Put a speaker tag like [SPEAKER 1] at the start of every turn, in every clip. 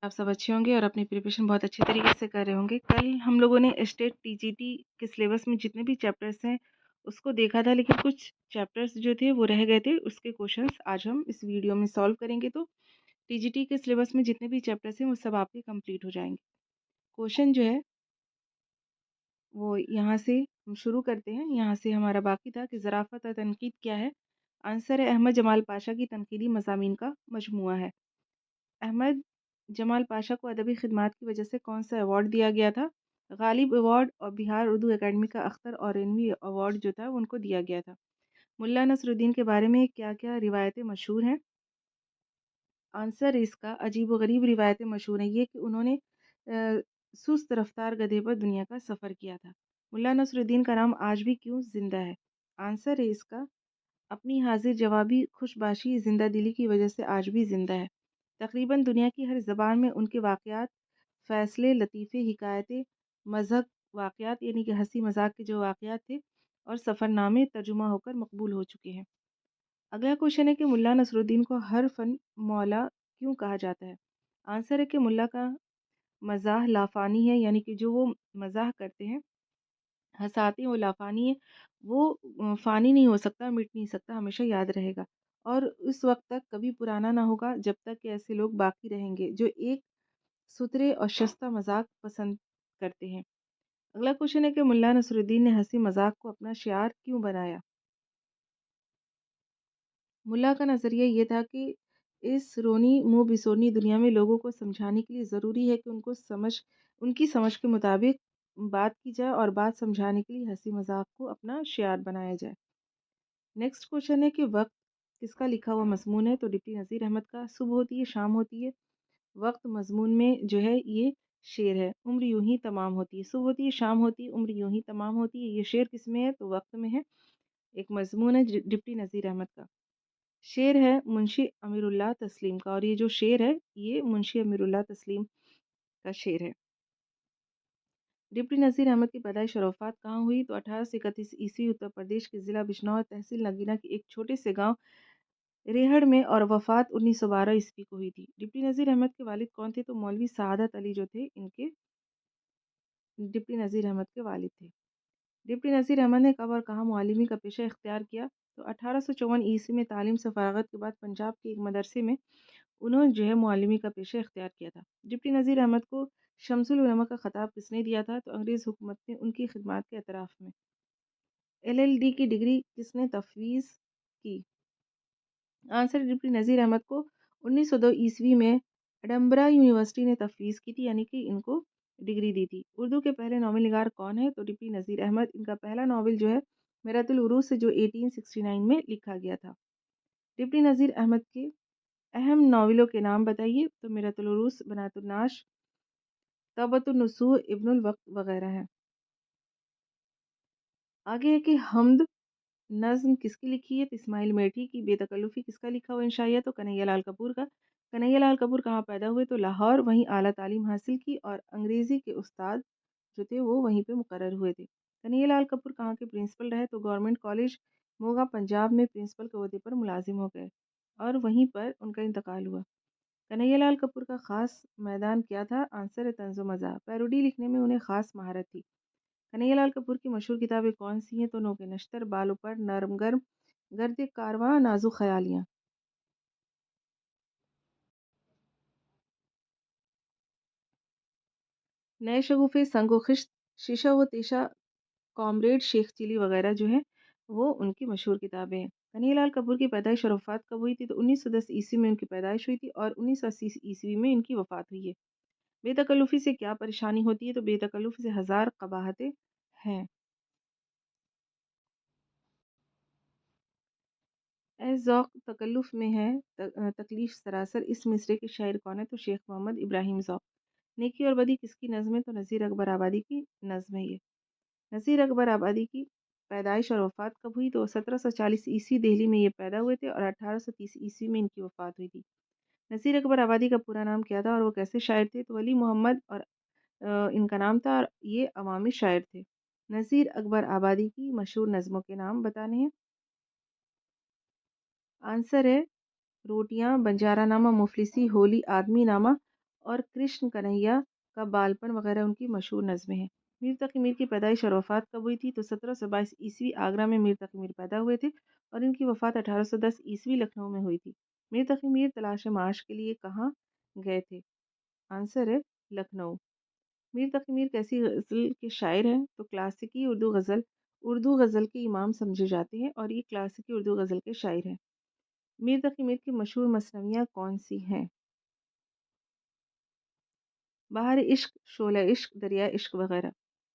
[SPEAKER 1] आप सब अच्छे होंगे और अपनी प्रिपरेशन बहुत अच्छे तरीके से कर रहे होंगे। कल हम लोगों ने स्टेट टीजीटी के सिलेबस में जितने भी चैप्टर्स हैं उसको देखा था, लेकिन कुछ चैप्टर्स जो थे वो रह गए थे। उसके क्वेश्चंस आज हम इस वीडियो में सॉल्व करेंगे, तो टीजीटी के सिलेबस में जितने भी चैप्टर्स हैं वो सब आपके कंप्लीट हो जाएंगे। क्वेश्चन जो है वो यहाँ से हम शुरू करते हैं। यहाँ से हमारा बाकी था कि ज़राफ़त और तनकीद क्या है। आंसर है अहमद जमाल पाशा की तनकीदी मज़ामीन का मजमूआ है। अहमद जमाल पाशा को अदबी खिदमात की वजह से कौन सा अवार्ड दिया गया था? गालिब अवार्ड और बिहार उर्दू एकेडमी का अख्तर औरैनवी अवार्ड जो था वो उनको दिया गया था। मुल्ला नसरुद्दीन के बारे में क्या-क्या रिवायतें मशहूर हैं? आंसर इसका अजीब-व-गरीब रिवायतें मशहूर हैं। ये कि उन्होंने सुस्त रफ्तार गधे पर दुनिया का सफ़र किया था। मुल्ला नसरुद्दीन का नाम आज भी क्यों ज़िंदा है? आंसर है इसका अपनी हाजिर जवाबी खुशबाशी ज़िंदा दिली की वजह से आज भी ज़िंदा है। तकरीबन दुनिया की हर ज़बान में उनके वाक़यात, फ़ैसले, लतीफ़े, हिकायतें, मज़हक वाक़यात यानी कि हँसी मज़ाक के जो वाक़यात थे और सफ़रनामे तर्जुमा होकर मकबूल हो चुके हैं। अगला क्वेश्चन है कि मुल्ला नसरुद्दीन को हर फ़न मौला क्यों कहा जाता है? आंसर है कि मुल्ला का मज़ाह लाफ़ानी है, यानी कि जो वो मज़ाह करते हैं, हँसाते हैं, वो लाफ़ानी है। वो फ़ानी नहीं हो सकता, मिट नहीं सकता, हमेशा याद रहेगा और उस वक़्त तक कभी पुराना ना होगा जब तक कि ऐसे लोग बाकी रहेंगे जो एक सुथरे और सस्ता मज़ाक पसंद करते हैं। अगला क्वेश्चन है कि मुल्ला नसरुद्दीन ने हँसी मज़ाक को अपना शिआर क्यों बनाया? मुल्ला का नज़रिया ये था कि इस रोनी मुँह बिसोनी दुनिया में लोगों को समझाने के लिए ज़रूरी है कि उनकी समझ के मुताबिक बात की जाए और बात समझाने के लिए हँसी मज़ाक को अपना शिआर बनाया जाए। नेक्स्ट क्वेश्चन है कि वक़्त किसका लिखा हुआ मज़मून है? तो डिप्टी नज़ीर अहमद का। सुबह होती है, शाम होती है, वक़्त मज़मून में जो है ये शेर है। उम्र यूँ ही तमाम होती है। सुबह होती है, शाम होती है, उम्र यूँ ही तमाम होती है। ये शेर किसमें है? तो वक़्त में है। एक मज़मून है डिप्टी नज़ीर अहमद का। शेर है मुंशी अमीरुल्लाह तस्लीम का और ये जो शेर है ये मुंशी अमीरुल्लाह तस्लीम का शेर है। डिप्टी नज़ीर अहमद की पैदाइश और वफ़ात कहाँ हुई? तो 1831 ईस्वी उत्तर प्रदेश के ज़िला बिजनौर तहसील नगीना के एक छोटे से गांव रेहड़ में और वफ़ात 1912 ईस्वी को हुई थी। डिप्टी नज़ीर अहमद के वालिद कौन थे? तो मौलवी सआदत अली जो थे इनके डिप्टी नज़ीर अहमद के वालिद थे। डिप्टी नज़ीर अहमद ने कब और कहाँ मुअल्लिमी का पेशा इख्तियार किया? तो 1854 ईस्वी में तालीम से फ़राग़त के बाद पंजाब के एक मदरसे में उन्होंने जो है मुअल्लिमी का पेशा इख्तियार किया था। डिप्टी नज़ीर अहमद को शम्सुल उलमा का ख़िताब किसने दिया था? तो अंग्रेज़ हुकूमत ने उनकी खिदमात के एतराफ़ में। एलएलडी की डिग्री किसने तफ़वीज़ की? आंसर डिप्टी नज़ीर अहमद को 1902 ईस्वी में एडनबरा यूनिवर्सिटी ने तफ़वीज़ की थी, यानी कि इनको डिग्री दी थी। उर्दू के पहले नावल निगार कौन है? तो डिप्टी नज़ीर अहमद। इनका पहला नावल जो है मिरातुल उरूज से जो 1869 में लिखा गया था। डिप्टी नज़ीर अहमद के अहम नावलों के नाम बताइए? तो मिरातुल उरूज, बनातुन नाश, तौबतुन नुसूह, इब्नुल वक्त वगैरह हैं। आगे है कि हमद नज़्म किसकी लिखी है? तो इस्माइल मेठी की। बेतकल्लुफ़ी किसका लिखा हुआ इंशाइया है? तो कन्हैया लाल कपूर का। कन्हैया लाल कपूर कहाँ पैदा हुए? तो लाहौर, वहीं आला तालीम हासिल की और अंग्रेज़ी के उस्ताद जो थे वो वहीं पे मुकर्रर हुए थे। कन्हैया लाल कपूर कहाँ के प्रिंसिपल रहे? तो गवर्नमेंट कॉलेज मोगा पंजाब में प्रिंसिपल के ओहदे पर मुलाजिम हो गए और वहीं पर उनका इंतकाल हुआ। कन्हैया लाल कपूर का ख़ास मैदान क्या था? आंसर है तंज़ो मज़ाह। पैरोडी लिखने में उन्हें ख़ास महारत थी। कन्हैया लाल कपूर की मशहूर किताबें कौन सी हैं? तो नोके नश्तर, बालों पर, नरम गर्म, गर्द कारवां, नाजुक ख़यालियाँ। नए शगुफ़े, संग व खिश्त, शीशा व तीशा, कॉमरेड, शेख चिली वग़ैरह जो है वो उनकी मशहूर किताबें हैं। कन्हैया लाल कपूर की पैदाइश और वफ़ात कब हुई थी? तो 1910 ईस्वी में उनकी पैदाइश हुई थी और 1980 ईस्वी में इनकी वफ़ात हुई है। बेतकल्लुफ़ी से क्या परेशानी होती है? तो बेतकल्लुफ़ी से हज़ार क़बाहतें हैं। ए ज़ौक़ तकल्लुफ़ में है तकलीफ़ सरासर, इस मिसरे के शायर कौन है? तो शेख मोहम्मद इब्राहिम ज़ौक़। नेकी और बदी किसकी नज़्म है? तो नज़ीर अकबर आबादी की नज़्म है ये। नज़ीर अकबर आबादी की पैदाइश और वफ़ात कब हुई? तो 1740 ईस्वी दिल्ली में ये पैदा हुए थे और 1830 ईस्वी में इनकी वफ़ात हुई थी। नज़ीर अकबर आबादी का पूरा नाम क्या था और वो कैसे शायर थे? तो वली मोहम्मद और इनका नाम था और ये अवामी शायर थे। नज़ीर अकबर आबादी की मशहूर नज़्मों के नाम बताने हैं। आंसर है रोटियाँ, बंजारा नामा, मुफलिसी, होली, आदमी नामा اور کرشن کنہیا کا بالپن وغیرہ ان کی مشہور نظمیں ہیں۔ میر تقی میر کی پیدائش اور وفات کب ہوئی تھی؟ تو 1722 آگرہ میں میر تقی میر پیدا ہوئے تھے اور ان کی وفات 1810 لکھنؤ میں ہوئی تھی۔ میر تقی میر تلاش معاش کے لیے کہاں گئے تھے؟ آنسر ہے لکھنؤ۔ میر تقی میر کیسی غزل کے شاعر ہیں؟ تو کلاسیکی اردو غزل کے امام سمجھے جاتے ہیں اور یہ کلاسیکی اردو غزل کے شاعر ہیں۔ میر تقی میر کی مشہور مثنویاں کون سی ہیں؟ بہار عشق، شعلہ عشق، دریا عشق وغیرہ۔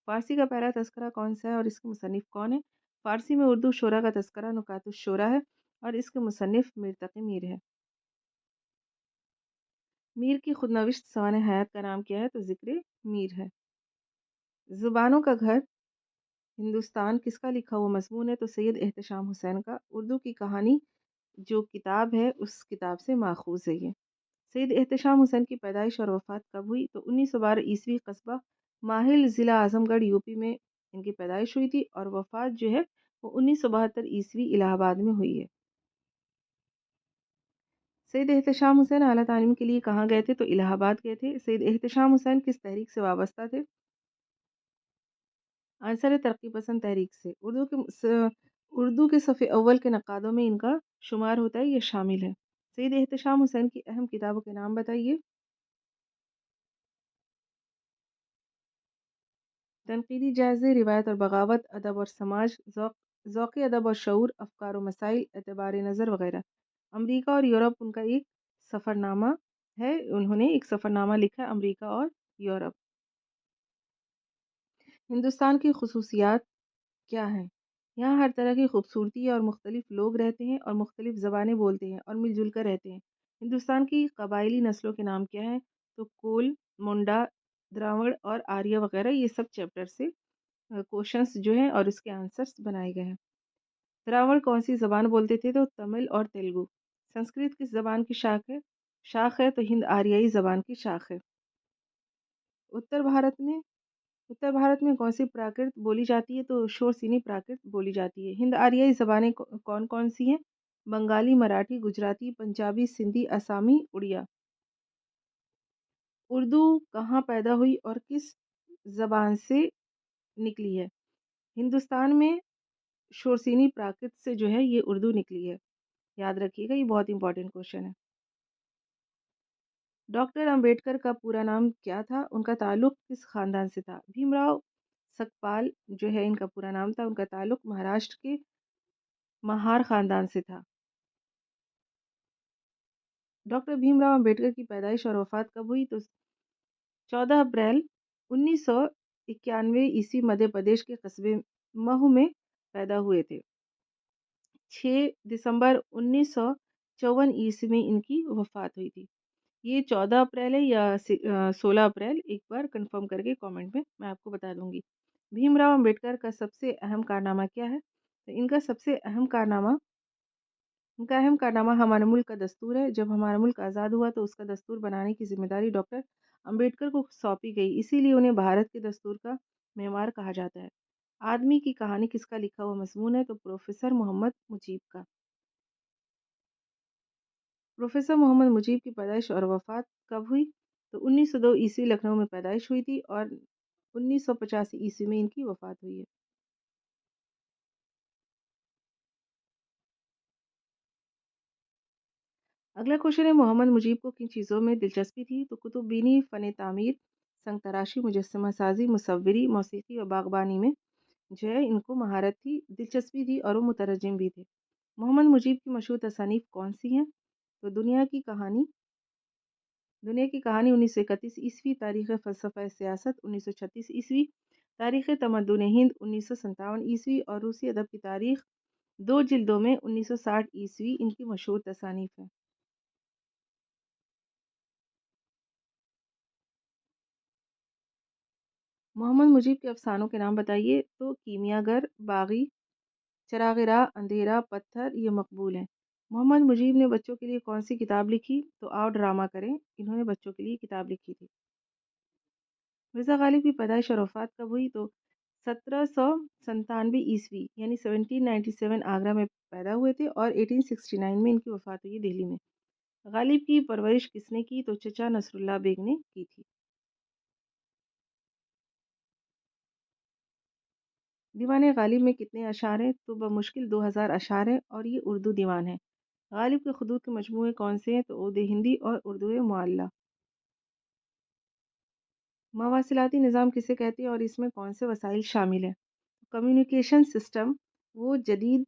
[SPEAKER 1] فارسی کا پہلا تذکرہ کون سا ہے اور اس کے مصنف کون ہے؟ فارسی میں اردو شعراء کا تذکرہ نکات الشعراء ہے اور اس کے مصنف میر تقی میر ہے۔ میر کی خود نوشت سوانح حیات کا نام کیا ہے؟ تو ذکر میر ہے۔ زبانوں کا گھر ہندوستان کس کا لکھا ہوا مضمون ہے؟ تو سید احتشام حسین کا۔ اردو کی کہانی جو کتاب ہے اس کتاب سے ماخوذ ہے یہ۔ سید احتشام حسین کی پیدائش اور وفات کب ہوئی؟ تو 1912 قصبہ ماہل ضلع اعظم گڑھ یوپی میں ان کی پیدائش ہوئی تھی اور وفات جو ہے وہ 1972 الہ آباد میں ہوئی ہے۔ سید احتشام حسین اعلیٰ تعلیم کے لیے کہاں گئے تھے؟ تو الہ آباد گئے تھے۔ سید احتشام حسین کس تحریک سے وابستہ تھے؟ آنسر ہے ترقی پسند تحریک سے۔ اردو کے صف اول کے نقادوں میں ان کا شمار ہوتا ہے، یہ شامل ہے۔ سید احتشام حسین کی اہم کتابوں کے نام بتائیے۔ تنقیدی جائزے، روایت اور بغاوت، ادب اور سماج، ذوقی ادب اور شعور، افکار و مسائل، اعتبار نظر وغیرہ۔ امریکہ اور یورپ ان کا ایک سفر نامہ ہے، انہوں نے ایک سفر نامہ لکھا امریکہ اور یورپ۔ ہندوستان کی خصوصیات کیا ہیں؟ یہاں ہر طرح کی خوبصورتی ہے اور مختلف لوگ رہتے ہیں اور مختلف زبانیں بولتے ہیں اور مل جل کر رہتے ہیں۔ ہندوستان کی قبائلی نسلوں کے نام کیا ہیں؟ تو کول، منڈا، دراوڑ اور آریہ وغیرہ۔ یہ سب چیپٹر سے کوشچنس جو ہیں اور اس کے آنسرس بنائے گئے ہیں۔ دراوڑ کون سی زبان بولتے تھے؟ تو تمل اور تیلگو۔ سنسکرت کس زبان کی شاخ ہے؟ تو ہند آریائی زبان کی شاخ ہے۔ اتر بھارت میں کون سی پراکرت بولی جاتی ہے؟ تو شور سینی پراکرت بولی جاتی ہے۔ ہند آریائی زبانیں کون کون سی ہیں؟ بنگالی، مراٹھی، گجراتی، پنجابی، سندھی، آسامی، اڑیا۔ اردو کہاں پیدا ہوئی اور کس زبان سے نکلی ہے؟ ہندوستان میں شورسینی پراکرت سے جو ہے یہ اردو نکلی ہے، یاد رکھیے گا، یہ بہت امپورٹنٹ کوشچن ہے۔ ڈاکٹر امبیڈکر کا پورا نام کیا تھا؟ ان کا تعلق کس خاندان سے تھا؟ بھیم راؤ سکپال جو ہے ان کا پورا نام تھا، ان کا تعلق مہاراشٹر کے مہار خاندان سے تھا۔ ڈاکٹر بھیم راؤ امبیڈکر کی پیدائش اور وفات کب ہوئی؟ تو 14 اپریل 1991 مدھیہ پردیش کے قصبے مہو میں پیدا ہوئے تھے۔ 6 دسمبر 1954 میں ان کی وفات ہوئی تھی۔ یہ 14 اپریل ہے یا 16 اپریل؟ ایک بار کنفرم کر کے کامنٹ میں آپ کو بتا دوں گی۔ بھیم راؤ امبیڈکر کا سب سے اہم کارنامہ کیا ہے؟ تو ان کا اہم کارنامہ ہمارے ملک کا دستور ہے۔ جب ہمارا ملک آزاد ہوا تو اس کا دستور بنانے کی ذمہ داری ڈاکٹر امبیڈکر کو سونپی گئی، اسی لیے انہیں بھارت کے دستور کا معمار کہا جاتا ہے۔ آدمی کی کہانی کس کا لکھا ہوا مضمون ہے؟ تو پروفیسر محمد مجیب کا۔ پروفیسر محمد مجیب کی پیدائش اور وفات کب ہوئی؟ تو 1902 لکھنؤ میں پیدائش ہوئی تھی اور 1985 میں ان کی وفات ہوئی ہے۔ اگلا کوشچن ہے، محمد مجیب کو کن چیزوں میں دلچسپی تھی؟ تو کتب بینی، فن تعمیر، سنگ تراشی، مجسمہ سازی، مصوری، موسیقی اور باغبانی میں جو ہے ان کو مہارت تھی، دلچسپی تھی اور وہ مترجم بھی تھے۔ محمد مجیب کی مشہور تصانیف کون سی ہیں؟ تو دنیا کی کہانی 1931، تاریخ فلسفہ سیاست 1936، تاریخ تمدن ہند 1957 اور روسی ادب کی تاریخ 2 جلدوں میں 1960 ان کی مشہور تصانیف ہیں۔ محمد مجیب کے افسانوں کے نام بتائیے۔ تو کیمیا گر، باغی، چراغ راہ، اندھیرا، پتھر، یہ مقبول ہیں۔ محمد مجیب نے بچوں کے لیے کون سی کتاب لکھی؟ تو آؤ ڈرامہ کریں، انہوں نے بچوں کے لیے کتاب لکھی تھی۔ مرزا غالب کی پیدائش اور وفات کب ہوئی؟ تو 1797 یعنی 1797 آگرہ میں پیدا ہوئے تھے اور 1869 میں ان کی وفات ہوئی دہلی میں۔ غالب کی پرورش کس نے کی؟ تو چچا نصر اللہ بیگ نے کی تھی۔ دیوان غالب میں کتنے اشعار ہیں؟ تو بمشکل 2000 اشعار ہیں اور یہ اردو دیوان ہے۔ غالب کے خطوط کے مجموعے کون سے ہیں؟ تو عود ہندی اور اردو معلیٰ۔ مواصلاتی نظام کسے کہتے ہیں اور اس میں کون سے وسائل شامل ہیں؟ کمیونیکیشن سسٹم وہ جدید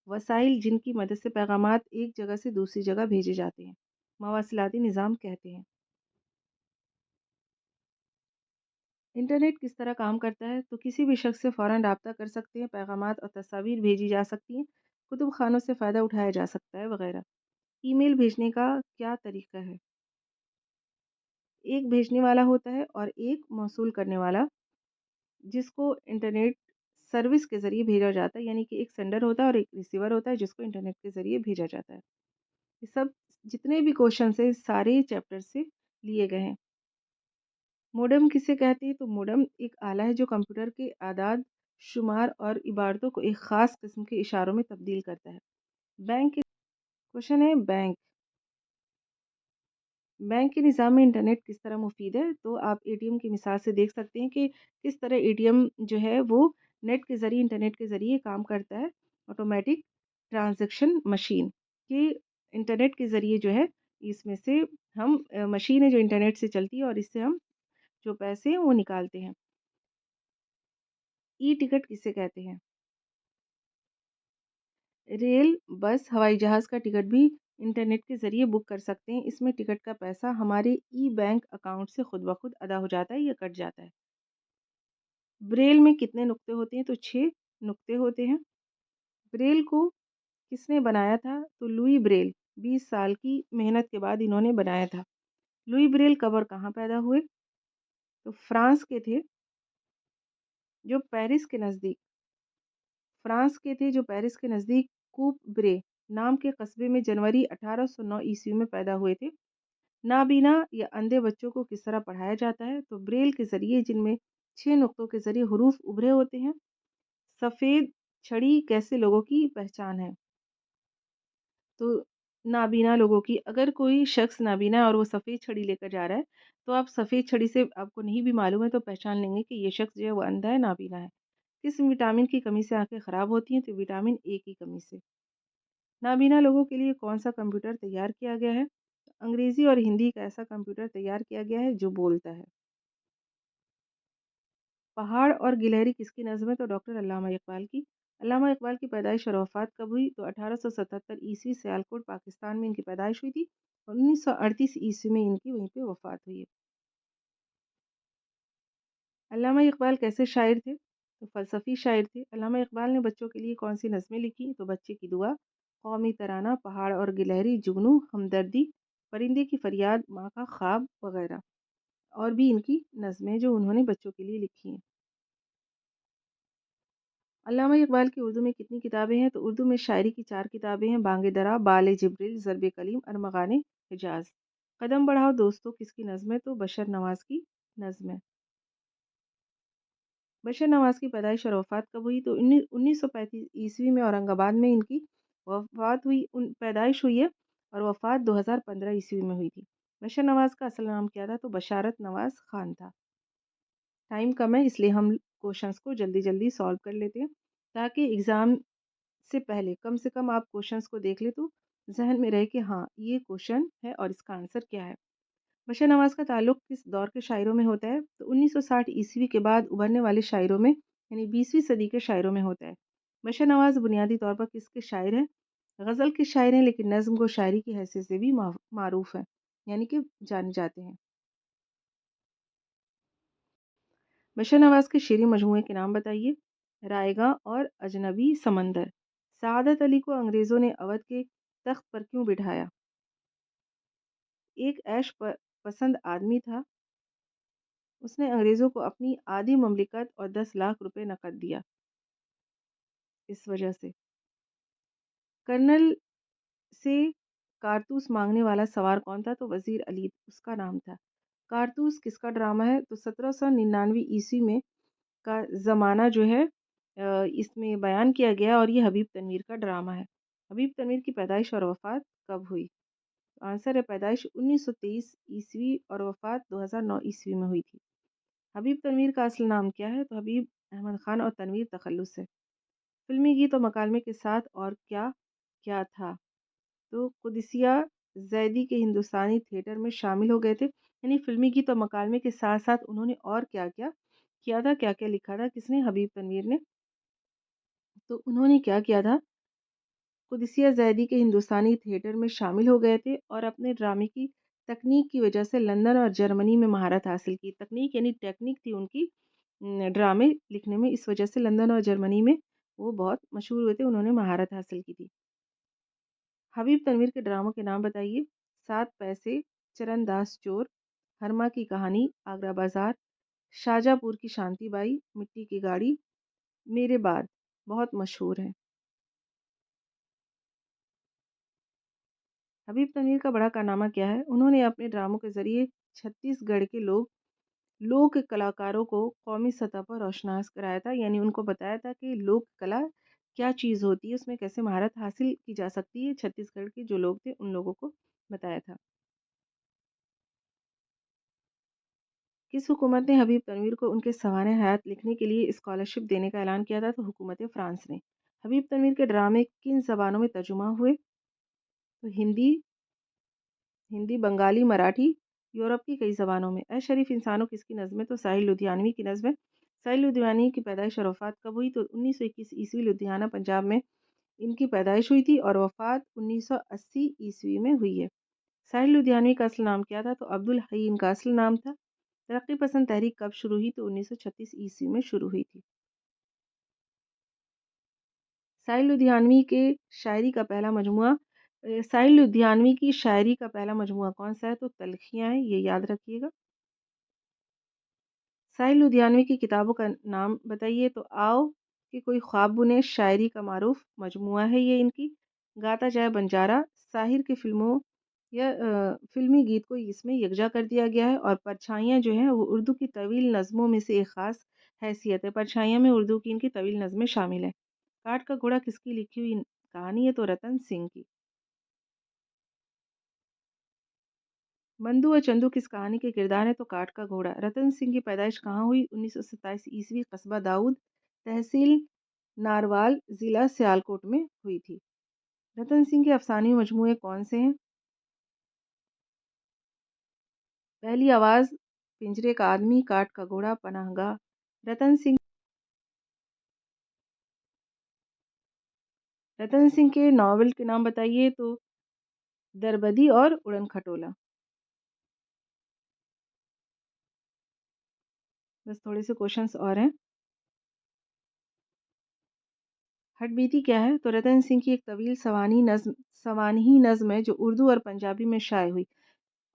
[SPEAKER 1] وسائل جن کی مدد سے پیغامات ایک جگہ سے دوسری جگہ بھیجے جاتے ہیں، مواصلاتی نظام کہتے ہیں۔ انٹرنیٹ کس طرح کام کرتا ہے؟ تو کسی بھی شخص سے فوراً رابطہ کر سکتے ہیں، پیغامات اور تصاویر بھیجی جا سکتی ہیں، کتب خانوں سے فائدہ اٹھایا جا سکتا ہے وغیرہ۔ ای میل بھیجنے کا کیا طریقہ ہے؟ ایک بھیجنے والا ہوتا ہے اور ایک موصول کرنے والا، جس کو انٹرنیٹ سروس کے ذریعے بھیجا جاتا ہے، یعنی کہ ایک سینڈر ہوتا ہے اور ایک ریسیور ہوتا ہے جس کو انٹرنیٹ کے ذریعے بھیجا جاتا ہے۔ یہ سب جتنے بھی کوشچنس ہیں سارے چیپٹر سے لیے گئے ہیں۔ موڈم کسے کہتے ہیں؟ تو موڈم ایک آلہ ہے جو کمپیوٹر کے اعداد شمار اور عبارتوں کو ایک خاص قسم کے اشاروں میں تبدیل کرتا ہے۔ بینک کوشچن ہے بینک کے نظام میں انٹرنیٹ کس طرح مفید ہے؟ تو آپ اے ٹی ایم کی مثال سے دیکھ سکتے ہیں کہ کس طرح اے ٹی ایم جو ہے وہ نیٹ کے ذریعے انٹرنیٹ کے ذریعے کام کرتا ہے۔ آٹومیٹک ٹرانزیکشن مشین کہ انٹرنیٹ کے ذریعے جو ہے اس میں سے ہم مشین ہے جو انٹرنیٹ سے چلتی ہے اور اس سے ہم جو پیسے ہیں وہ نکالتے ہیں۔ ای ٹکٹ کسے کہتے ہیں؟ ریل، بس، ہوائی جہاز کا ٹکٹ بھی انٹرنیٹ کے ذریعے بک کر سکتے ہیں۔ اس میں ٹکٹ کا پیسہ ہمارے ای بینک اکاؤنٹ سے خود بخود ادا ہو جاتا ہے یا کٹ جاتا ہے۔ بریل میں کتنے نقطے ہوتے ہیں؟ تو 6 نقطے ہوتے ہیں۔ بریل کو کس نے بنایا تھا؟ تو لوئی بریل 20 سال کی محنت کے بعد انہوں نے بنایا تھا۔ لوئی بریل کب اور کہاں پیدا ہوئے؟ تو فرانس کے تھے جو پیرس کے نزدیک پیرس کے نزدیک کوپ برے نام کے قصبے میں جنوری 1809 عیسوی میں پیدا ہوئے تھے۔ نابینا یا اندھے بچوں کو کس طرح پڑھایا جاتا ہے؟ تو بریل کے ذریعے جن میں 6 نقطوں کے ذریعے حروف ابھرے ہوتے ہیں۔ سفید چھڑی کیسے لوگوں کی پہچان ہے؟ تو نابینا لوگوں کی، اگر کوئی شخص نابینا ہے اور وہ سفید چھڑی لے کر جا رہا ہے تو آپ سفید چھڑی سے آپ کو نہیں بھی معلوم ہے تو پہچان لیں گے کہ یہ شخص جو ہے وہ اندھا ہے، نابینا ہے۔ کس وٹامن کی کمی سے آنکھیں خراب ہوتی ہیں؟ تو وٹامن اے کی کمی سے۔ نابینا لوگوں کے لیے کون سا کمپیوٹر تیار کیا گیا ہے؟ انگریزی اور ہندی کا ایسا کمپیوٹر تیار کیا گیا ہے جو بولتا ہے۔ پہاڑ اور گلہری کس کی نظم ہے؟ تو ڈاکٹر علامہ اقبال کی۔ علامہ اقبال کی پیدائش اور وفات کب ہوئی؟ تو 1877 عیسوی سیالکوٹ پاکستان میں ان کی پیدائش ہوئی تھی اور 1938 عیسوی میں ان کی وہیں پہ وفات ہوئی ہے۔ علامہ اقبال کیسے شاعر تھے؟ تو فلسفی شاعر تھے۔ علامہ اقبال نے بچوں کے لیے کون سی نظمیں لکھی؟ تو بچے کی دعا، قومی ترانہ، پہاڑ اور گلہری، جگنو، ہمدردی، پرندے کی فریاد، ماں کا خواب وغیرہ اور بھی ان کی نظمیں جو انہوں نے بچوں کے لیے لکھی ہیں۔ علامہ اقبال کی اردو میں کتنی کتابیں ہیں؟ تو اردو میں شاعری کی 4 کتابیں ہیں: بانگ درا، بال جبریل، ضرب کلیم، ارمغان حجاز۔ قدم بڑھاؤ دوستو کس کی نظم ہے؟ تو بشر نواز کی نظم ہے۔ بشر نواز کی پیدائش اور وفات کب ہوئی؟ تو 1935 عیسوی میں اورنگ آباد میں ان کی وفات ہوئی، پیدائش ہوئی ہے اور وفات 2015 عیسوی میں ہوئی تھی۔ بشر نواز کا اصل نام کیا تھا؟ تو بشارت نواز خان تھا۔ ٹائم کم ہے اس لیے ہم کوشچنس کو جلدی جلدی سالو کر لیتے ہیں تاکہ ایگزام سے پہلے کم سے کم آپ کوشچنس کو دیکھ لیں تو ذہن میں رہے کہ ہاں یہ کوشچن ہے اور اس کا آنسر کیا ہے۔ بشر نواز کا تعلق کس دور کے شاعروں میں ہوتا ہے؟ تو 1960 عیسوی کے بعد ابھرنے والے شاعروں میں، یعنی 20ویں صدی کے شاعروں میں ہوتا ہے۔ بشر نواز بنیادی طور پر کس کے شاعر ہیں؟ غزل کے شاعر ہیں، لیکن نظم کو شاعری کی حیثیت سے بھی معروف ہیں، یعنی کہ جانے جاتے ہیں۔ بشر نواز کے شعری مجموعے کے نام بتائیے۔ رائے گاں اور اجنبی سمندر۔ سعادت علی کو انگریزوں نے اودھ کے تخت پر کیوں بٹھایا؟ ایک عیش پسند آدمی تھا، اس نے انگریزوں کو اپنی آدھی مملکت اور 10 لاکھ روپے نقد دیا۔ اس وجہ سے کرنل سے کارتوس مانگنے والا سوار کون تھا؟ تو وزیر علی اس کا نام تھا۔ کارتوس کس کا ڈرامہ ہے؟ تو 1799 عیسوی میں کا زمانہ جو ہے اس میں بیان کیا گیا اور یہ حبیب تنویر کا ڈرامہ ہے۔ حبیب تنویر کی پیدائش اور وفات کب ہوئی؟ आंसर है पैदाइश 1923 ईस्वी और वफ़ात 2009 ईस्वी में हुई थी। हबीब तनवीर का असल नाम क्या है? तो हबीब अहमद खान और तनवीर तखल्लुस है। फ़िल्मी गीत और मकालमे के साथ और क्या था? तो कुदसिया ज़ैदी के हिंदुस्तानी थिएटर में शामिल हो गए थे। यानी फ़िल्मी गीत और मकालमे के साथ-साथ उन्होंने और क्या-क्या किया था, क्या-क्या लिखा था किसने? हबीब तनवीर ने। तो उन्होंने क्या किया था? कुदसिया ज़ैदी के हिंदुस्तानी थिएटर में शामिल हो गए थे और अपने ड्रामे की तकनीक की वजह से लंदन और जर्मनी में महारत हासिल की। तकनीक यानी टेक्निक थी उनकी ड्रामे लिखने में, इस वजह से लंदन और जर्मनी में वो बहुत मशहूर हुए थे, उन्होंने महारत हासिल की थी। हबीब तनवीर के ड्रामों के नाम बताइए। 7 पैसे, चरणदास चोर, हरमा की कहानी, आगरा बाज़ार, शाहजहाँपुर की शांति बाई, मिट्टी की गाड़ी, मेरे बाद, बहुत मशहूर हैं। हबीब तनवीर का बड़ा कारनामा क्या है? उन्होंने अपने ड्रामों के ज़रिए छत्तीसगढ़ के लोक कलाकारों को कौमी सतह पर रोशनास कराया था। यानी उनको बताया था कि लोक कला क्या चीज़ होती है, उसमें कैसे महारत हासिल की जा सकती है। छत्तीसगढ़ के जो लोग थे, उन लोगों को बताया था। किस हुकूमत ने हबीब तनवीर को उनके सवाने हयात लिखने के लिए स्कॉलरशिप देने का ऐलान किया था? तो हुकूमत फ्रांस ने। हबीब तनवीर के ड्रामे किन ज़बानों में तर्जुमा हुए? तो हिंदी, बंगाली, मराठी, यूरोप की कई ज़बानों में। ए शरीफ इंसानों किसकी नज़्म है? तो साहिल लुधियानवी की नज़्म है। साहिल लुधियानवी की पैदाइश और वफ़ात कब हुई? तो 1921 ईस्वी लुधियाना पंजाब में इनकी पैदाइश हुई थी और वफ़ात 1980 ईस्वी में हुई है। साहिल लुधियानवी का असल नाम क्या था? तो अब्दुल हई इनका असल नाम था। तरक्की पसंद तहरीक कब शुरू हुई? तो 1936 ईस्वी में शुरू हुई थी। साहिल लुधियानवी के शायरी का पहला मजमूआ साहिल लुधियानवी की शायरी का पहला मजमूआ कौन-सा है? तो तल्खियाँ हैं, ये याद रखिएगा। साहिल लुधियानवी की किताबों का नाम बताइए। तो आओ कि कोई ख्वाब बुने, शायरी का मारूफ मजमूआ है ये इनकी। गाता जाए बंजारा, साहिर की फ़िल्मों या फ़िल्मी गीत को इसमें यकजा कर दिया गया है। और परछाइयाँ जो हैं वो उर्दू की तवील नज़्मों में से एक ख़ास हैसियत है। परछाइयाँ में उर्दू की इनकी तवील नज़्में शामिल हैं। काठ का घोड़ा किसकी लिखी हुई कहानी है? तो रतन सिंह की। मंदू और चंदू किस कहानी के किरदार हैं? तो काठ का घोड़ा। रतन सिंह की पैदाइश कहाँ हुई? 1927 ईस्वी, कस्बा दाऊद, तहसील नारवाल, ज़िला सियालकोट में हुई थी। रतन सिंह के अफ़सानी मजमूए कौन से हैं? पहली आवाज़, पिंजरे का आदमी, काठ का घोड़ा, पनाहगाह। रतन सिंह रतन सिंह के नॉवल के नाम बताइए। तो दरबदी और उड़न खटोला। बस थोड़े से क्वेश्चंस और हैं। हठबीती क्या है? तो रतन सिंह की एक तवील सवानही नज़्म है जो उर्दू और पंजाबी में शाये हुई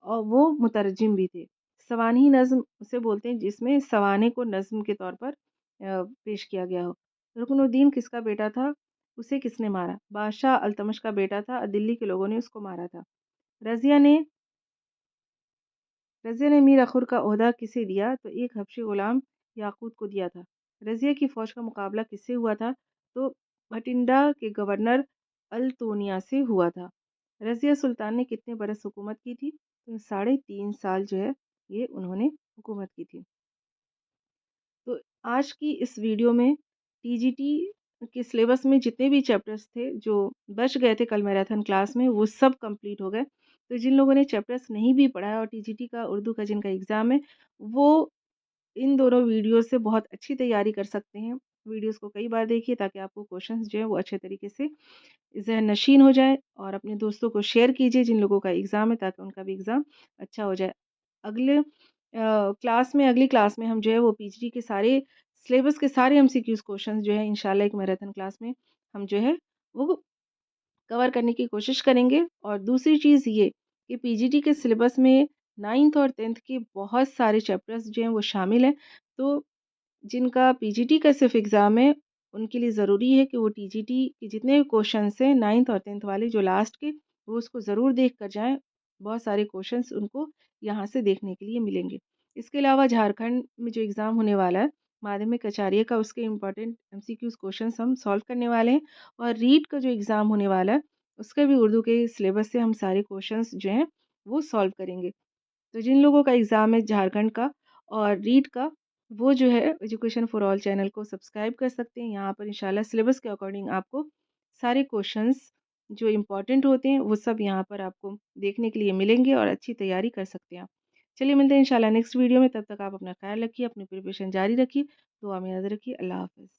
[SPEAKER 1] और वो मुतरजिम भी थे। सवानही नज़्म उसे बोलते हैं जिसमें सवाने को नज़्म के तौर पर पेश किया गया हो। रुकनुद्दीन किसका बेटा था? उसे किसने मारा? बादशाह अल्तमश का बेटा था, दिल्ली के लोगों ने उसको मारा था। रज़िया ने रज़िया ने मीर अख़ुर का ओहदा किसे दिया? तो एक हबशी ग़ुलाम याकूत को दिया था। रज़िया की फ़ौज का मुकाबला किससे हुआ था? तो भटिंडा के गवर्नर अल-तूनिया से हुआ था। रज़िया सुल्तान ने कितने बरस हुकूमत की थी? तो साढ़े 3 साल जो है ये उन्होंने हुकूमत की थी। तो आज की इस वीडियो में टीजीटी के सिलेबस में जितने भी चैप्टर्स थे जो बच गए थे कल मैराथन क्लास में वो सब कंप्लीट हो गए। तो जिन लोगों ने चैप्टर्स नहीं भी पढ़ा है और टीजीटी का उर्दू का जिनका एग्ज़ाम है वो इन दोनों वीडियो से बहुत अच्छी तैयारी कर सकते हैं। वीडियोस को कई बार देखिए ताकि आपको क्वेश्चंस जो है वो अच्छे तरीके से ज़हन नशीन हो जाए और अपने दोस्तों को शेयर कीजिए जिन लोगों का एग्ज़ाम है ताकि उनका भी एग्ज़ाम अच्छा हो जाए। अगली क्लास में हम जो है वो पीजीटी के सारे सिलेबस के सारे एमसीक्यूज़ क्वेश्चंस जो है इंशाल्लाह एक मैराथन क्लास में हम जो है वो कवर करने की कोशिश करेंगे। और दूसरी चीज़ ये कि पीजीटी के सिलेबस में 9th और 10th के बहुत सारे चैप्टर्स जो हैं वो शामिल हैं। तो जिनका पीजीटी का सिर्फ एग्ज़ाम है, उनके लिए ज़रूरी है कि वो टीजीटी के जितने भी क्वेश्चंस हैं 9th और 10th वाले जो लास्ट के, वो उसको ज़रूर देख कर जाएँ। बहुत सारे क्वेश्चंस उनको यहाँ से देखने के लिए मिलेंगे। इसके अलावा झारखंड में जो एग्ज़ाम होने वाला है, माध्यमिक आचार्य का, उसके इम्पोर्टेंट एमसीक्यूज़ क्वेश्चंस हम सॉल्व करने वाले हैं। और रीट का जो एग्ज़ाम होने वाला है, اس کا بھی اردو کے سلیبس سے ہم سارے کوشچنس جو ہیں وہ سالو کریں گے۔ تو جن لوگوں کا ایگزام ہے جھارکھنڈ کا اور ریٹ کا، وہ جو ہے ایجوکیشن فار آل چینل کو سبسکرائب کر سکتے ہیں۔ یہاں پر انشاءاللہ سلیبس کے اکارڈنگ آپ کو سارے کوشچنس جو امپورٹنٹ ہوتے ہیں وہ سب یہاں پر آپ کو دیکھنے کے لیے ملیں گے اور اچھی تیاری کر سکتے ہیں آپ۔ چلیے ملتے ہیں انشاءاللہ نیکسٹ ویڈیو میں، تب تک آپ اپنا خیال رکھیے، اپنی پریپریشن جاری رکھیے، دعا میں یاد رکھیے۔ اللہ حافظ۔